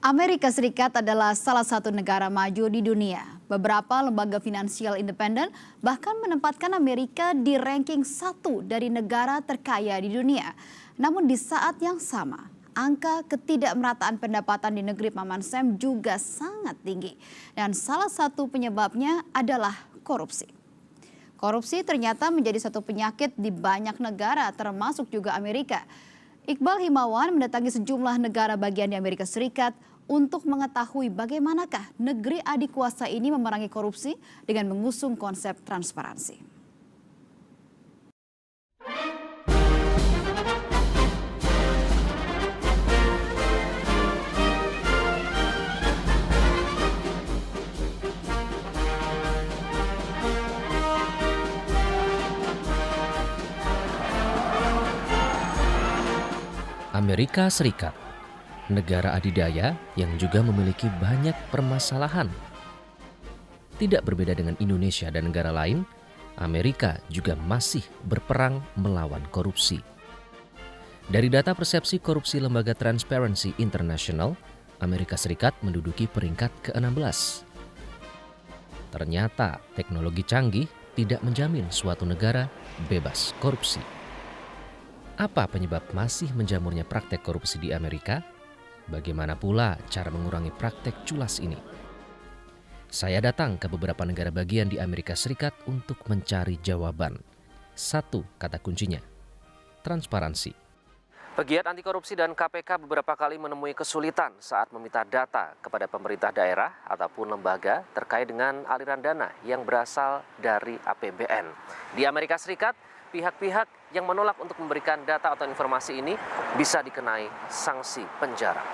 Amerika Serikat adalah salah satu negara maju di dunia. Beberapa lembaga finansial independen bahkan menempatkan Amerika di ranking 1 dari negara terkaya di dunia. Namun di saat yang sama, angka ketidakmerataan pendapatan di negeri Paman Sam juga sangat tinggi. Dan salah satu penyebabnya adalah korupsi. Korupsi ternyata menjadi satu penyakit di banyak negara termasuk juga Amerika. Iqbal Himawan mendatangi sejumlah negara bagian di Amerika Serikat untuk mengetahui bagaimanakah negeri adik kuasa ini memerangi korupsi dengan mengusung konsep transparansi. Amerika Serikat, negara adidaya yang juga memiliki banyak permasalahan. Tidak berbeda dengan Indonesia dan negara lain, Amerika juga masih berperang melawan korupsi. Dari data persepsi korupsi lembaga Transparency International, Amerika Serikat menduduki peringkat ke-16. Ternyata teknologi canggih tidak menjamin suatu negara bebas korupsi. Apa penyebab masih menjamurnya praktek korupsi di Amerika? Bagaimana pula cara mengurangi praktek culas ini? Saya datang ke beberapa negara bagian di Amerika Serikat untuk mencari jawaban. Satu kata kuncinya, transparansi. Pegiat anti korupsi dan KPK beberapa kali menemui kesulitan saat meminta data kepada pemerintah daerah ataupun lembaga terkait dengan aliran dana yang berasal dari APBN. Di Amerika Serikat, pihak-pihak yang menolak untuk memberikan data atau informasi ini bisa dikenai sanksi penjara.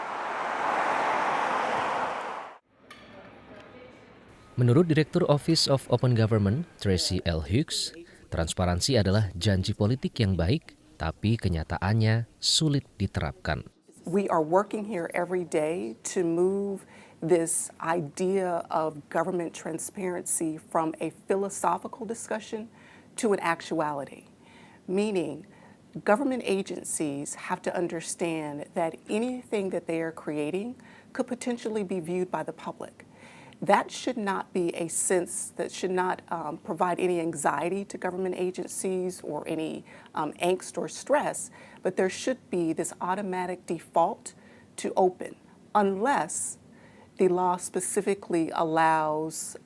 Menurut Direktur Office of Open Government, Tracy L. Hughes, transparansi adalah janji politik yang baik, tapi kenyataannya sulit diterapkan. We are working here every day to move this idea of government transparency from a philosophical discussion to an actuality. Meaning, government agencies have to understand that anything that they are creating could potentially be viewed by the public. That should not be a sense, that should not provide any anxiety to government agencies or any angst or stress, but there should be this automatic default to open, unless the law specifically allows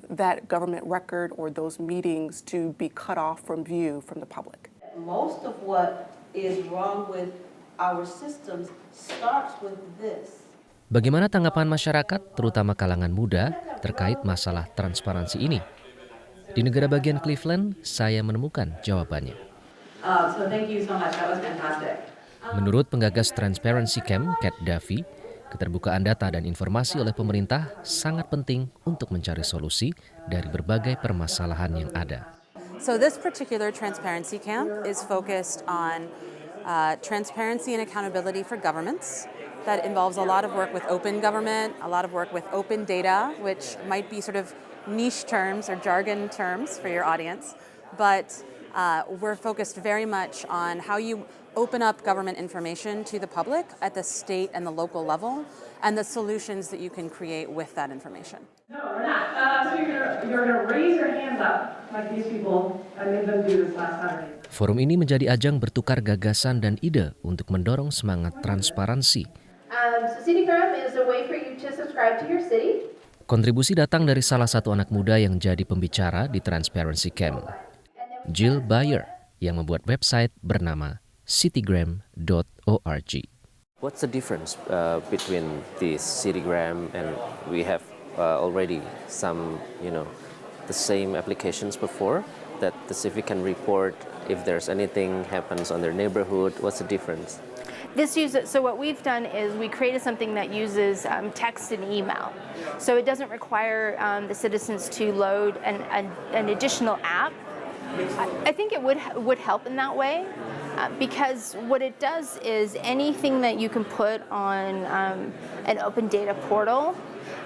that government record or those meetings to be cut off from view from the public. Most of what is wrong with our systems starts with this. Bagaimana tanggapan masyarakat, terutama kalangan muda, terkait masalah transparansi ini? Di negara bagian Cleveland, saya menemukan jawabannya. So thank you so much. That was fantastic. Menurut penggagas Transparency Camp, Kat Davy, keterbukaan data dan informasi oleh pemerintah sangat penting untuk mencari solusi dari berbagai permasalahan yang ada. So this particular transparency camp is focused on transparency and accountability for governments. That involves a lot of work with open government, a lot of work with open data, which might be sort of niche terms or jargon terms for your audience. But we're focused very much on how you open up government information to the public at the state and the local level, and the solutions that you can create with that information. No, we're not. So you're gonna raise your hands up like these people. I made them do this last Saturday. Forum ini menjadi ajang bertukar gagasan dan ide untuk mendorong semangat transparansi. So CityGram is a way for you to subscribe to your city. Kontribusi datang dari salah satu anak muda yang jadi pembicara di Transparency Camp, Jill Bayer, yang membuat website bernama citygram.org. What's the difference between this Citygram and we have already some, the same applications before that the civic can report if there's anything happens on their neighborhood? What's the difference? So what we've done is we created something that uses text and email. So it doesn't require the citizens to load an additional app. I think it would help in that way. Because what it does is anything that you can put on an open data portal,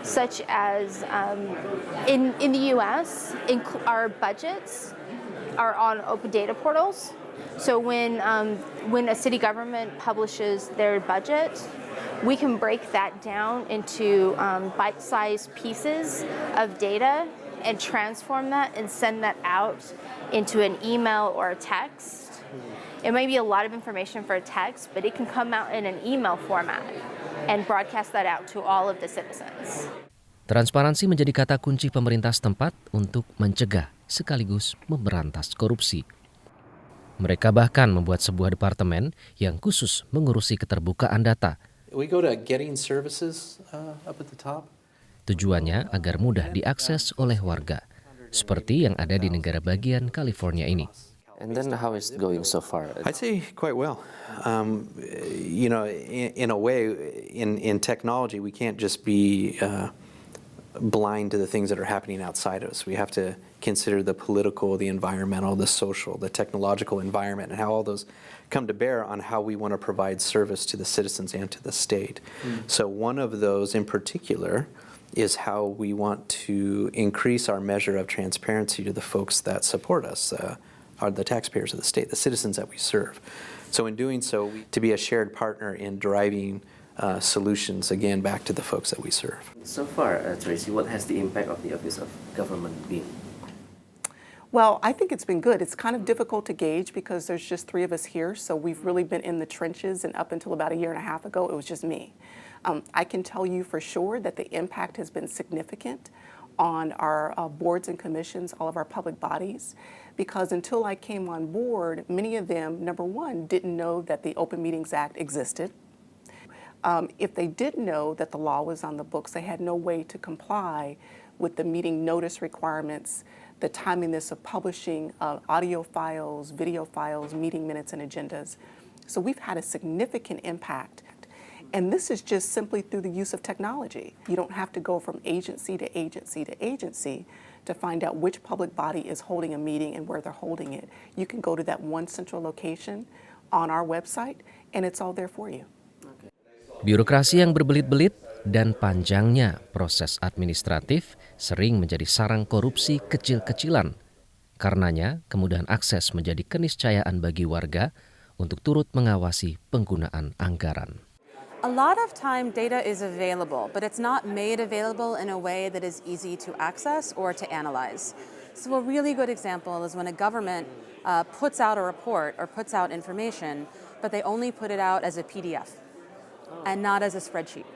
such as in the U.S., our budgets are on open data portals. So when a city government publishes their budget, we can break that down into bite-sized pieces of data and transform that and send that out into an email or a text. It may be a lot of information for a text, but it can come out in an email format and broadcast that out to all of the citizens. Transparansi menjadi kata kunci pemerintah setempat untuk mencegah sekaligus memberantas korupsi. Mereka bahkan membuat sebuah departemen yang khusus mengurusi keterbukaan data. We go to getting services up at the top. Tujuannya agar mudah diakses oleh warga, seperti yang ada di negara bagian California ini. And then how is it going so far? I'd say quite well. You know, in a way, in technology, we can't just be blind to the things that are happening outside of us. We have to consider the political, the environmental, the social, the technological environment, and how all those come to bear on how we want to provide service to the citizens and to the state. So one of those in particular is how we want to increase our measure of transparency to the folks that support us, are the taxpayers of the state, the citizens that we serve. So in doing so, to be a shared partner in driving solutions, again, back to the folks that we serve. So far, Tracy, what has the impact of the Office of Government been? Well, I think it's been good. It's kind of difficult to gauge because there's just three of us here, so we've really been in the trenches, and up until about a year and a half ago, it was just me. I can tell you for sure that the impact has been significant on our boards and commissions, all of our public bodies, because until I came on board, many of them, number one, didn't know that the Open Meetings Act existed. If they did know that the law was on the books, they had no way to comply with the meeting notice requirements, the timeliness of publishing audio files, video files, meeting minutes, and agendas. So we've had a significant impact. And this is just simply through the use of technology. You don't have to go from agency to agency to agency to find out which public body is holding a meeting and where they're holding it. You can go to that one central location on our website, and it's all there for you. Birokrasi yang berbelit-belit dan panjangnya proses administratif sering menjadi sarang korupsi kecil-kecilan. Karenanya, kemudahan akses menjadi keniscayaan bagi warga untuk turut mengawasi penggunaan anggaran. A lot of time data is available, but it's not made available in a way that is easy to access or to analyze. So a really good example is when a government puts out a report or puts out information, but they only put it out as a PDF and not as a spreadsheet.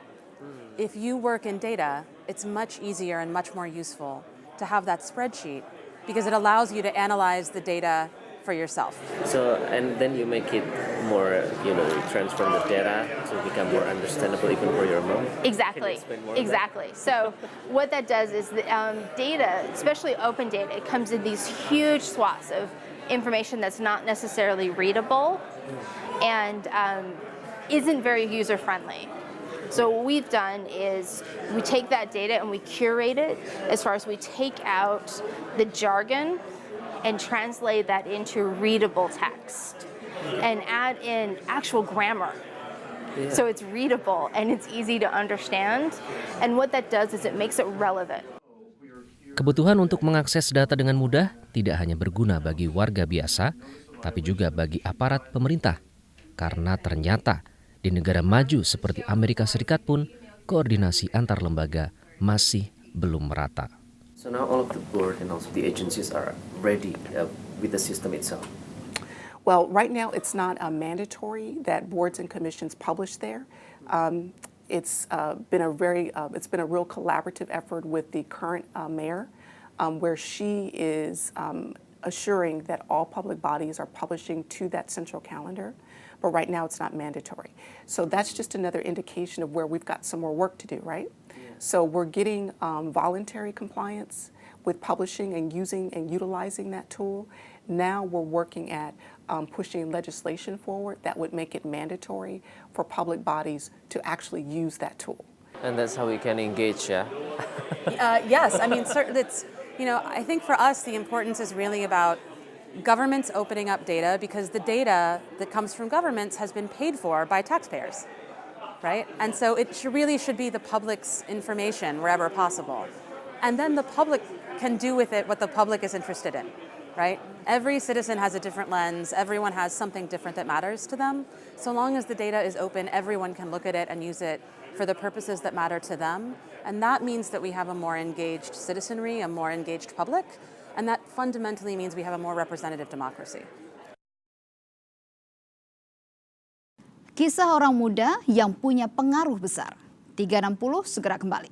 If you work in data, it's much easier and much more useful to have that spreadsheet because it allows you to analyze the data for yourself. So, and then you make it more, transform the data to become more understandable even for your mom? Exactly. Exactly. So what that does is the data, especially open data, it comes in these huge swaths of information that's not necessarily readable and isn't very user-friendly. So what we've done is we take that data and we curate it as far as we take out the jargon and translate that into readable text and add in actual grammar. Yeah. So it's readable and it's easy to understand. And what that does is it makes it relevant. Kebutuhan untuk mengakses data dengan mudah tidak hanya berguna bagi warga biasa, tapi juga bagi aparat pemerintah. Karena ternyata di negara maju seperti Amerika Serikat pun koordinasi antar lembaga masih belum merata. So now all of the board and also the agencies are ready with the system itself. Well, right now it's not mandatory that boards and commissions publish there. It's been a real collaborative effort with the current mayor, where she is assuring that all public bodies are publishing to that central calendar. But right now it's not mandatory. So that's just another indication of where we've got some more work to do, right? So we're getting voluntary compliance with publishing and using and utilizing that tool. Now we're working at pushing legislation forward that would make it mandatory for public bodies to actually use that tool. And that's how we can engage, yeah? Yes, I mean, it's, I think for us the importance is really about governments opening up data because the data that comes from governments has been paid for by taxpayers. Right? And so it really should be the public's information wherever possible. And then the public can do with it what the public is interested in. right? Every citizen has a different lens. Everyone has something different that matters to them. So long as the data is open, everyone can look at it and use it for the purposes that matter to them. And that means that we have a more engaged citizenry, a more engaged public, and that fundamentally means we have a more representative democracy. Kisah orang muda yang punya pengaruh besar. 360 segera kembali.